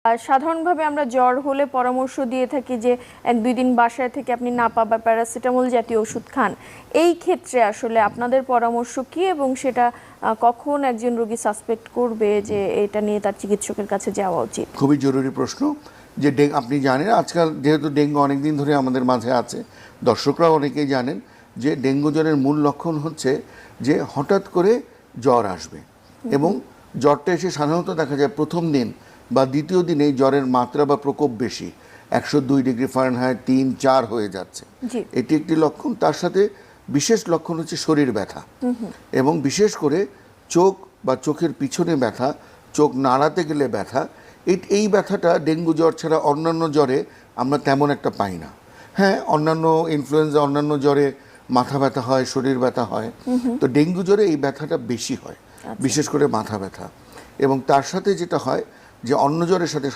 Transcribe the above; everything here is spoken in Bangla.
আর সাধারণভাবে আমরা জ্বর হলে পরামর্শ দিয়ে থাকি যে 1-2 দিন বাসায় থেকে আপনি নাপা বা প্যারাসিটামল জাতীয় ওষুধ খান। এই ক্ষেত্রে আসলে আপনাদের পরামর্শ কি, এবং সেটা কখন একজন রোগী সাসপেক্ট করবে যে এটা নিয়ে তার চিকিৎসকের কাছে যাওয়া উচিত? খুবই জরুরি প্রশ্ন। যে আপনি জানেন আজকাল যেহেতু ডেঙ্গু অনেকদিন ধরে আমাদের মাঝে আছে, দর্শকরাও অনেকেই জানেন যে ডেঙ্গু জ্বরের মূল লক্ষণ হচ্ছে যে হঠাৎ করে জ্বর আসবে, এবং জ্বরটা এসে সাধারণত দেখা যায় প্রথম দিন বা দ্বিতীয় দিনে জ্বরের মাত্রা বা প্রকোপ বেশি, 102 ডিগ্রি ফারেনহাইট 3-4 হয়ে যাচ্ছে, এটি একটি লক্ষণ। তার সাথে বিশেষ লক্ষণ হচ্ছে শরীর ব্যথা, এবং বিশেষ করে চোখ বা চোখের পিছনে ব্যথা, চোখ নাড়াতে গেলে ব্যথা। এই ব্যথাটা ডেঙ্গু জ্বর ছাড়া অন্যান্য জ্বরে আমরা তেমন একটা পাই না। হ্যাঁ, অন্যান্য ইনফ্লুয়েঞ্জা, অন্যান্য জ্বরে মাথা ব্যথা হয়, শরীর ব্যথা হয়, তো ডেঙ্গু জ্বরে এই ব্যথাটা বেশি হয়, বিশেষ করে মাথা ব্যথা। এবং তার সাথে যেটা হয় যে অন্য জ্বরের সাথে